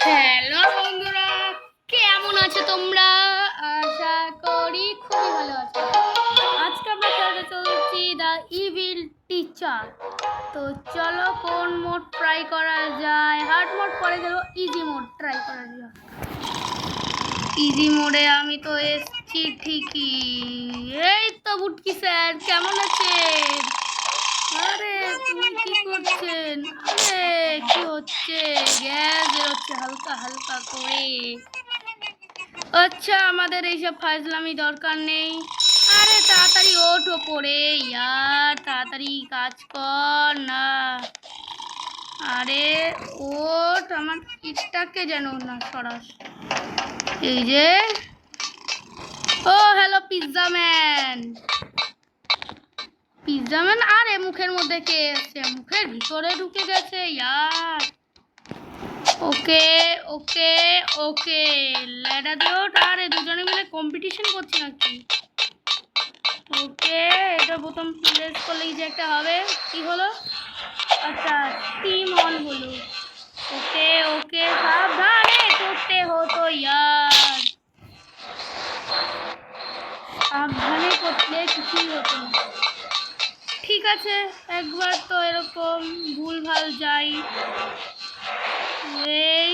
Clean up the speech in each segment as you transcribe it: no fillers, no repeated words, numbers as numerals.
Hello বন্ধুরা, কেমন আছো তোমরা? আশা করি খুবই ভালো আছো। আজকে আমরা খেলতে চলছি দ্য ইভিল টিচার। তো চলো কোন মোড ট্রাই করা যায়। হার্ড মোড পরে গেল, ইজি মোড ট্রাই করা যায়। ইজি মোডে আমি তো এসছি ঠিকই। এই তো বুটকি স্যার, কেমন আছেন? আরে তুমি কি করছেন? আরে কি হচ্ছে? গ্যাস বেরোচ্ছে হালকা হালকা করে। আচ্ছা, আমাদের এইসব ফাজলামি দরকার নেই। আরে তাড়াতাড়ি ওঠো পড়ে, ইয়ার তাড়াতাড়ি কাজ কর না। আরে ওঠ, আমার ইটটাকে যেন না সরাস। এই যে, ও hello pizza man. Pizza man, আরে মুখের মধ্যে কে এসছে? মুখের ভিতরে ঢুকে গেছে ইয়ার। ওকে ওকে ওকে, ল্যাডার দিও। আরে দুজনে মিলে কম্পিটিশন করছি নাকি? ওকে, এটা প্রথম প্লেস করলেই যে একটা হবে। কি হলো? আচ্ছা, টিম অন হলো। ওকে ওকে, সাবধানে করতে হতো ইয়ার। সাবধানে করলে কিছুই হতো না। ঠিক আছে, একবার তো এরকম ভুলভাল যাই। এই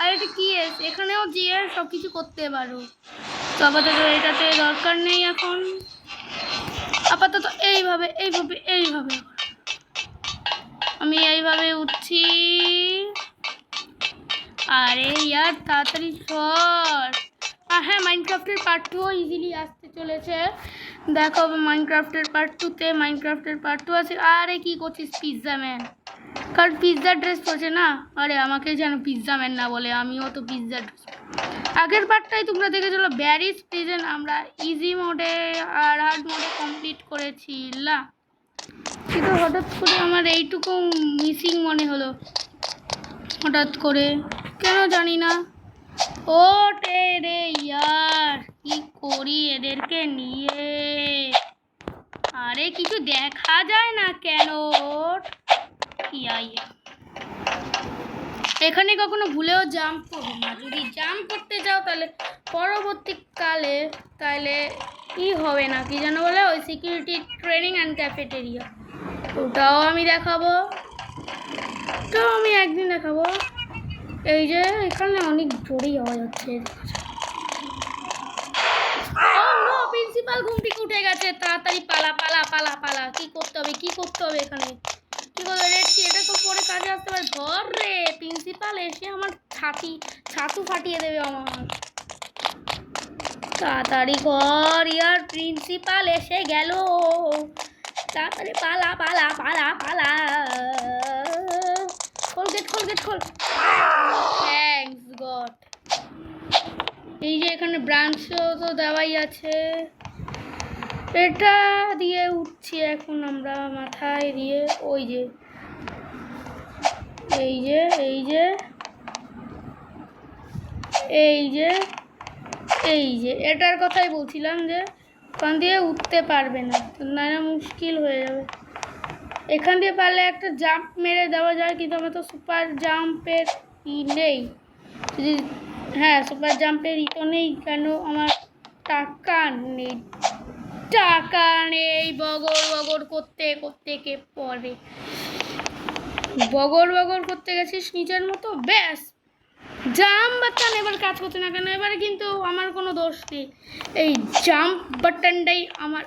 আর এটা কি আছে? এখানেও গিয়ে সব কিছু করতে পারো। তো আপাতত এটাতে দরকার নেই এখন। আপাতত এইভাবে এইভাবে এইভাবে আমি এইভাবে উঠছি। আরে ইয়ার তাড়াতাড়ি সর। আর হ্যাঁ, মাইনক্রাফটের পার্ট 2 ইজিলি আসতে চলেছে। দেখো মাইনক্রাফটের পার্ট 2-তে মাইনক্রাফটের পার্ট 2 আছে। আরে কি করছিস পিৎজা ম্যান? কারণ পিৎজা ড্রেস পরছে না। আরে আমাকে যেন পিৎজা ম্যান না বলে, আমিও তো পিৎজা ড্রেস। আগের পার্টটাই তোমরা দেখেছিল ব্যারিস প্রিজন, আমরা ইজি মোডে আর হার্ড মোডে কমপ্লিট করেছিলাম। কিন্তু হঠাৎ করে আমার এইটুকু মিসিং মনে হলো, হঠাৎ করে কেন জানি না। ও টে রে ইয়ার, কি করি এদেরকে নিয়ে? আরে কিছু দেখা যায় না কেন? ইয়া এখানে কখনো ভুলেও জাম্প করবে না। যদি জাম্প করতে যাও তাহলে পরবর্তীকালে তাহলে কি হবে না, কি যেন বলে, ওই সিকিউরিটি ট্রেনিং অ্যান্ড ক্যাফেটেরিয়া, ওটাও আমি দেখাবো। তো আমি একদিন দেখাবো। এই যে এখানে অনেক জোরেই আওয়াজ হচ্ছে। প্রিন্সিপাল ঘুম থেকে উঠে গেছে, তাড়াতাড়ি পালা পালা পালা পালা। কি করতে হবে কি করতে হবে এখানে? কি বলবো রেডছি, এটা তো পরে কাজে আসতে পারে। ধর রে, প্রিন্সিপাল এসে আমার ছাতু ফাটিয়ে দেবে আমার। তাড়াতাড়ি কর ইয়ার, প্রিন্সিপাল এসে গেল। তাড়াতাড়ি পালা পালা পালা পালা। খোল গেট খোল গেট খোল। Thanks god. এই যে এখানে ব্রাঞ্চও তো দেওয়াই আছে। এটা দিয়ে উঠছি এখন আমরা মাথায় দিয়ে। ওই যে এই যে এই যে এই যে এই যে এটার কথাই বলছিলাম যে ওখান দিয়ে উঠতে পারবে না, না মুশকিল হয়ে যাবে। এখান দিয়ে পারলে একটা জাম্প মেরে দেওয়া যায়, কিন্তু আমার তো সুপার জাম্পের ই নেই। যদি হ্যাঁ, সুপার জাম্পের ই তো নেই কেন, আমার টাকা নেই। টাকা নেই, বগর বগর করতে করতে কে পড়ে। বগর বগর করতে গেছিস নিজের মতো, ব্যাস জাম্প বাটন এবার কাজ করছে না কেন? এবারে কিন্তু আমার কোনো দোষ নেই, এই জাম্প বাটনটাই আমার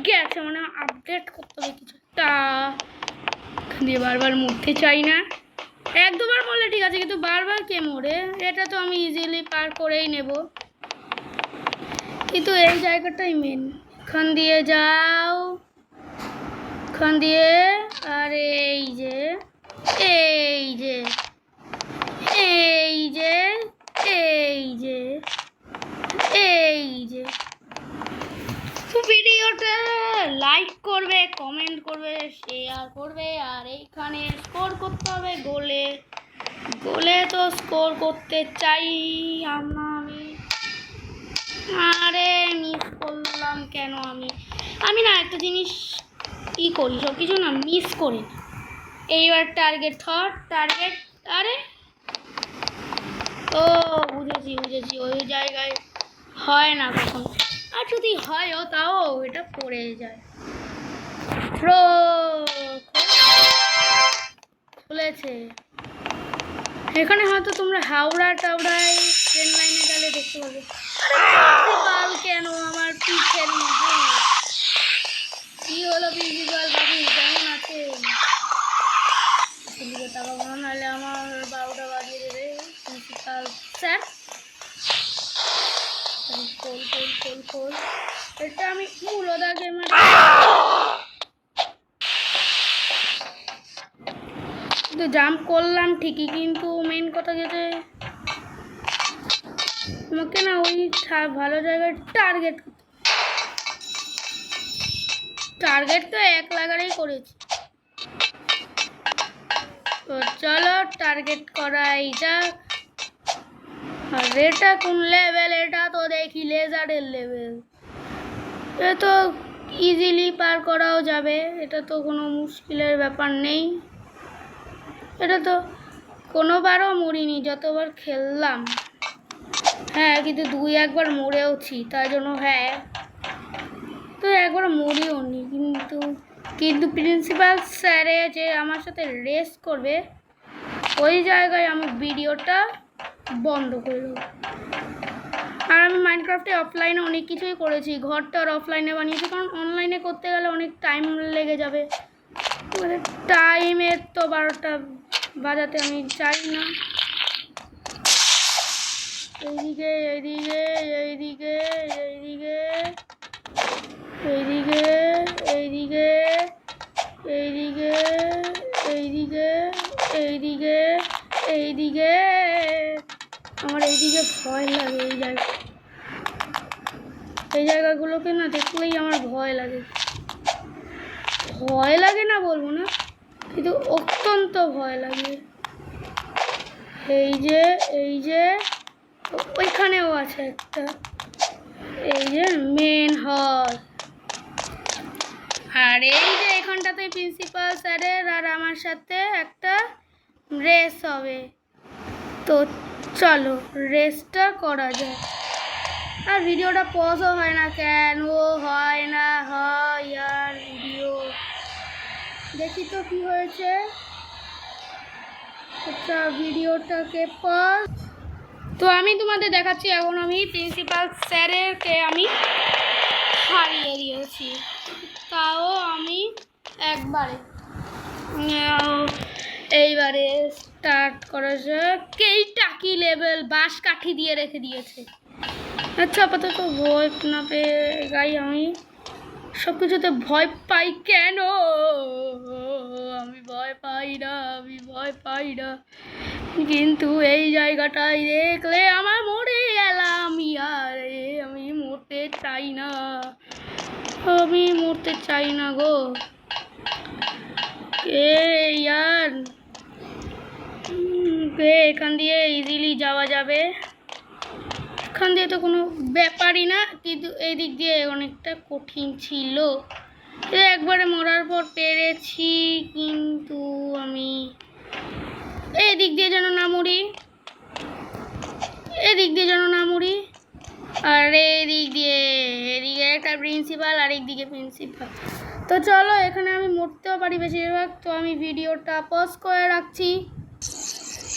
গেছে, মানে আপডেট করতে হবে কিছুটা। দিয়ে বারবার মরতে চাই না। এক দুবার মরলে ঠিক আছে, কিন্তু বারবার কে মরে? এটা তো আমি ইজিলি পার করেই নেব, কিন্তু এই জায়গাটাই মেন। এখান দিয়ে যাও, এখান দিয়ে। আর এই যে এই যে এই যে এই যে এই যে ভিডিওটা লাইক করবে, কমেন্ট করবে, শেয়ার করবে। আর এইখানে স্কোর করতে হবে, গোলে গোলে তো স্কোর করতে চাই আমি। আরে মিস করলাম কেন? আমি না একটা জিনিস ই করি, সব কিছু না মিস করি। এইবার টার্গেট থট টার্গেট। আরে বুঝেছি ওই জায়গায় হয় না কখন, আর যদি হয়ও তাও এটা পড়ে যায়। খুলেছে। এখানে হয়তো তোমরা হাওড়া টাওড়ায় ট্রেন লাইনে গেলে দেখতে পাবে। প্রিন্সিপাল কেন আমার পিঠের মধ্যে? কি হলো প্রিন্সিপাল বাবু, কেমন আছে? সেদিকে তাকাবো না, নাহলে আমার 12টা বাজিয়ে দেবে প্রিন্সিপাল স্যার। খোল। এটা আমি মূলদা গেমের কিন্তু জাম্প করলাম ঠিকই, কিন্তু মেন কথা যেতে আমাকে না ওই ভালো জায়গায় টার্গেট তো 1 লাগারেই করেছি। তো চলো টার্গেট করাই যাক। আর এটা কোন লেভেল? এটা তো দেখি লেজারের লেভেল। এ তো ইজিলি পার করাও যাবে, এটা তো কোনো মুশকিলের ব্যাপার নেই। এটা তো কোনোবারও মরিনি যতবার খেললাম। হ্যাঁ, কিন্তু 2-1বার মরেওছি, তাই জন্য হ্যাঁ তো একবার মরিও নি। কিন্তু প্রিন্সিপাল স্যারে যে আমার সাথে রেস করবে ওই জায়গায় আমি ভিডিওটা বন্ধ করে দেবো। আর আমি মাইনক্রাফটে অফলাইনে অনেক কিছুই করেছি, ঘরটা আর অফলাইনে বানিয়েছি, কারণ অনলাইনে করতে গেলে অনেক টাইম লেগে যাবে। টাইমের তো 12টা বাজাতে আমি চাই না। এইদিকে আমার এইদিকে ভয় লাগে। এই জায়গাগুলোকে না দেখলেই আমার ভয় লাগে না বলবো না, কিন্তু অত্যন্ত ভয় লাগে। এই যে ওইখানেও আছে একটা, এই যে মেন হল। আর এই যে এখানটাতে প্রিন্সিপাল স্যারের আর আমার সাথে একটা রেস হবে। তো চলো রেসটা করা যায়। আর ভিডিওটা পজও হয় না কেন? হয় না, হয় আর ভিডিও দেখি তো কি হয়েছে। আচ্ছা, ভিডিওটাকে পজ। তো আমি তোমাদের দেখাচ্ছি, এখন আমি প্রিন্সিপাল স্যারকে আমি হারিয়ে দিয়েছি, তাও আমি একবারে। এইবারে স্টার্ট করা যাক। টাকি লেভেল বাঁশ কাঠি দিয়ে রেখে দিয়েছে। আচ্ছা, আপাতত ভয় না পেয়ে গাই। আমি সব কিছুতে ভয় পাই কেন? আমি ভয় পাই না, কিন্তু এই জায়গাটায় দেখলে আমার মরে গেলাম। আমি মরতে চাই না গো। এখান দিয়ে ইজিলি যাওয়া যাবে, এখান দিয়ে তো কোনো ব্যাপারই না, কিন্তু এই দিক দিয়ে অনেকটা কঠিন ছিল। একবারে মরার পর পেরেছি, কিন্তু আমি এই দিক দিয়ে যেন না মরি, আর এদিকে একটা প্রিন্সিপাল আর একদিকে প্রিন্সিপাল। তো চলো, এখানে আমি মরতেও পারি বেশিরভাগ, তো আমি ভিডিওটা পজ করে রাখছি।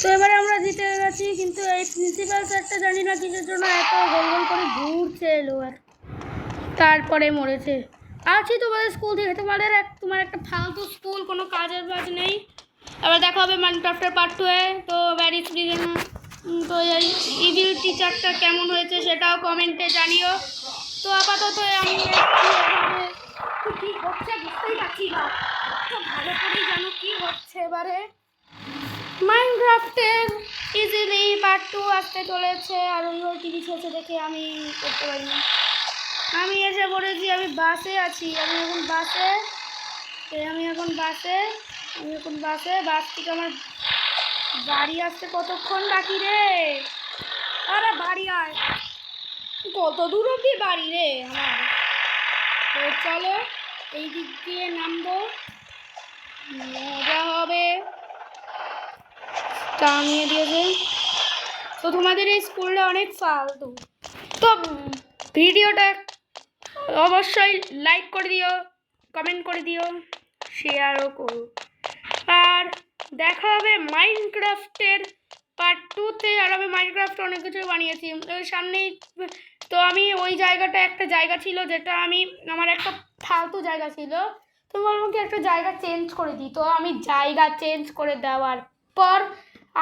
তো এবারে আমরা জিতে গেছি, কিন্তু এই প্রিন্সিপাল স্যারটা জানি না কিসের জন্য এত গোল গোল করে ঘুরছে এলো, আর তারপরে মরেছে। আছি তোমাদের স্কুল থেকে, তোমার একটা ফালতু স্কুল, কোনো কাজের বাজ নেই। আবার দেখা হবে মাইনক্রাফটের পার্ট 2-এ। তো ব্যারিজ ফ্রিজে না, তো এই ইভিল টিচারটা কেমন হয়েছে সেটাও কমেন্টে জানিও। তো আপাতত আমি কি হচ্ছে বুঝতেই পারছি না, তো ভালো করেই জানো কি হচ্ছে। এবারে মাইনক্রাফটের ইজিলি পার্ট 2 আসতে চলেছে, আর ওই 30 হচ্ছে দেখে আমি করতে পারি না। আমি এসে পড়েছি, আমি বাসে আছি, আমি এখন বাসে বাস থেকে আমার বাড়ি আসতে কতক্ষণ বাকি রে? আরে বাড়ি আয়, কত দূর অব্দি বাড়ি রে আমার? তো চলো এই দিক দিয়ে নামবো, মজা হবে। টানিয়ে দিয়েছে, তো তোমাদের এই স্কুলটা অনেক ফালতু। তো ভিডিওটা অবশ্যই লাইক করে দিও, কমেন্ট করে দিও, শেয়ারও করো। আর দেখা হবে মাইনক্রাফটের পার্ট 2-তে। আর আমি মাইনক্রাফট অনেক কিছুই বানিয়েছি ওই সামনেই। তো আমি ওই জায়গাটা একটা জায়গা ছিল যেটা আমার একটা ফালতু জায়গা ছিল, তো বললাম কি একটা জায়গা চেঞ্জ করে দিই। তো আমি জায়গা চেঞ্জ করে দেওয়ার পর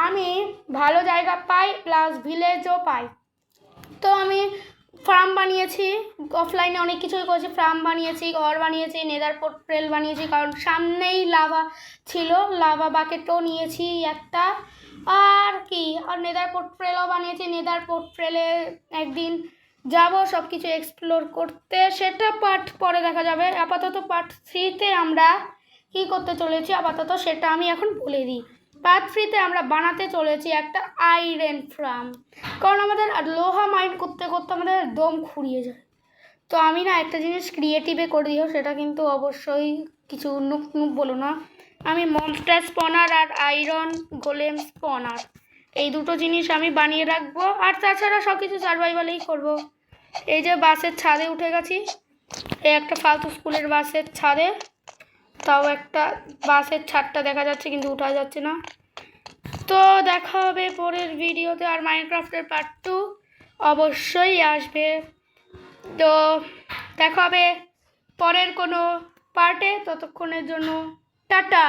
আমি ভালো জায়গা পাই, প্লাস ভিলেজও পাই। তো আমি ফার্ম বানিয়েছি, অফলাইনে অনেক কিছুই করেছি, ফার্ম বানিয়েছি, ঘর বানিয়েছি, নেদার পোর্ট্রেল বানিয়েছি, কারণ সামনেই লাভা ছিল, লাভা বাকেটও নিয়েছি একটা। আর কি, আর নেদার পোর্ট্রেলও বানিয়েছি। নেদার পোর্ট্রেলে একদিন যাব সব কিছু এক্সপ্লোর করতে, সেটা পার্ট পরে দেখা যাবে। আপাতত পার্ট 3-তে আমরা কী করতে চলেছি আপাতত সেটা আমি এখন বলে দিই। পার্ট 3-তে আমরা বানাতে চলেছি একটা আয়রন ফার্ম, কারণ আমাদের লোহা মাইন করতে করতে আমাদের দম ফুরিয়ে যায়। তো আমি না একটা জিনিস ক্রিয়েটিভে করে দিও, সেটা কিন্তু অবশ্যই কিছু নুক নুক বলো না। আমি মনস্টার স্পনার আর আয়রন গোলেম স্পনার এই দুটো জিনিস আমি বানিয়ে রাখবো। আর তাছাড়া সব কিছু সার্ভাইভালেই করবো। এই যে বাসের ছাদে উঠে গেছি, এই একটা ফালতু স্কুলের বাসের ছাদে, তাও একটা বাসের ছাদটা দেখা যাচ্ছে কিন্তু উঠা যাচ্ছে না। তো দেখা হবে পরের ভিডিওতে। আর মাইনক্রাফটের পার্ট 2 অবশ্যই আসবে। তো দেখা হবে পরের কোনো পার্টে, ততক্ষণের জন্য টাটা।